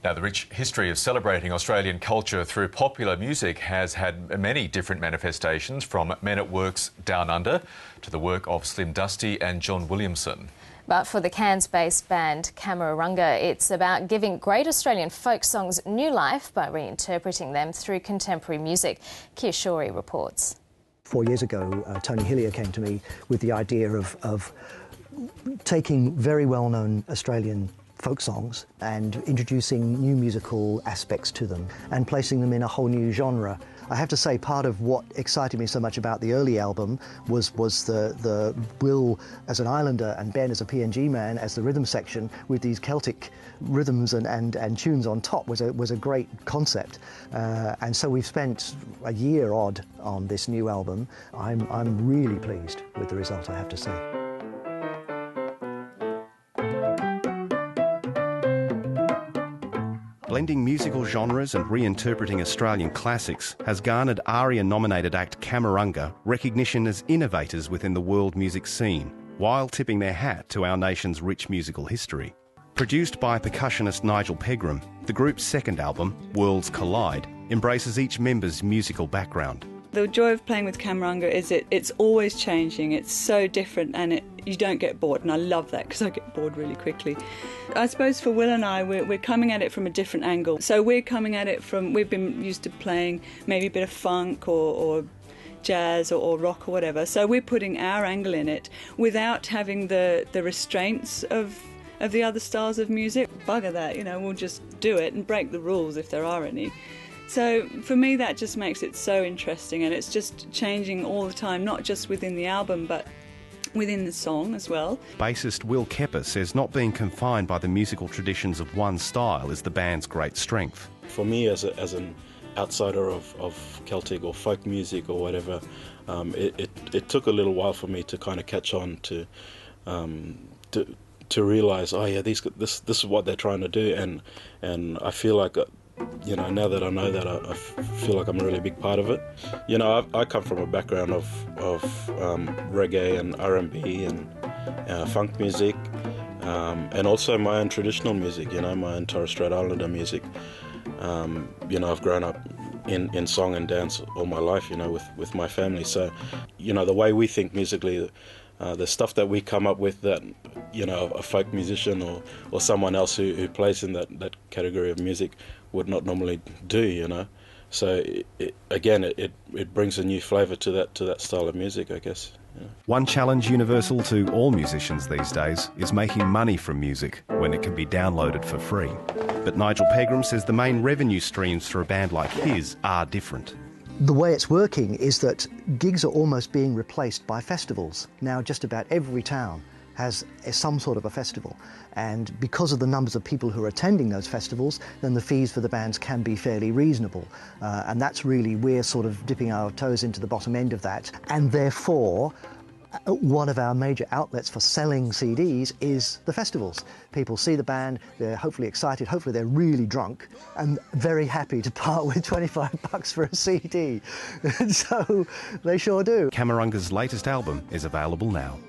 Now, the rich history of celebrating Australian culture through popular music has had many different manifestations, from Men at Work's Down Under to the work of Slim Dusty and John Williamson. But for the Cairns-based band Cairns, it's about giving great Australian folk songs new life by reinterpreting them through contemporary music. Keir Shorey reports. 4 years ago, Tony Hillier came to me with the idea of taking very well-known Australian folk songs and introducing new musical aspects to them and placing them in a whole new genre. I have to say, part of what excited me so much about the early album was the Will as an islander and Ben as a PNG man as the rhythm section with these Celtic rhythms and tunes on top was a great concept. And so we've spent a year odd on this new album. I'm really pleased with the result, I have to say. Blending musical genres and reinterpreting Australian classics has garnered ARIA-nominated act Camarunga recognition as innovators within the world music scene, while tipping their hat to our nation's rich musical history. Produced by percussionist Nigel Pegram, the group's second album, Worlds Collide, embraces each member's musical background. The joy of playing with Camarunga is it's always changing, it's so different, and you don't get bored, and I love that because I get bored really quickly. I suppose for Will and I, we're coming at it from a different angle. So we're coming at it from, we've been used to playing maybe a bit of funk or jazz or rock or whatever, so we're putting our angle in it without having the restraints of the other styles of music. Bugger that, we'll just do it and break the rules if there are any. So for me, that just makes it so interesting, and it's just changing all the time, not just within the album, but within the song as well. Bassist Will Kepper says not being confined by the musical traditions of one style is the band's great strength. For me, as an outsider of Celtic or folk music or whatever, it took a little while for me to kind of catch on to realise, oh yeah, this is what they're trying to do, and I feel like now that I know that, I feel like I'm a really big part of it. I come from a background of reggae and R&B and funk music, and also my own traditional music, my own Torres Strait Islander music. I've grown up in song and dance all my life, with my family. So, the way we think musically, the stuff that we come up with that, a folk musician or someone else who plays in that category of music would not normally do, So it brings a new flavour to that style of music, I guess. Yeah. One challenge universal to all musicians these days is making money from music when it can be downloaded for free. But Nigel Pegram says the main revenue streams for a band like his are different. The way it's working is that gigs are almost being replaced by festivals. Now just about every town has some sort of a festival, and because of the numbers of people who are attending those festivals, then the fees for the bands can be fairly reasonable, and that's really, we're sort of dipping our toes into the bottom end of that, and therefore one of our major outlets for selling CDs is the festivals. People see the band, they're hopefully excited, hopefully they're really drunk and very happy to part with $25 for a CD. So they sure do. Camarunga's latest album is available now.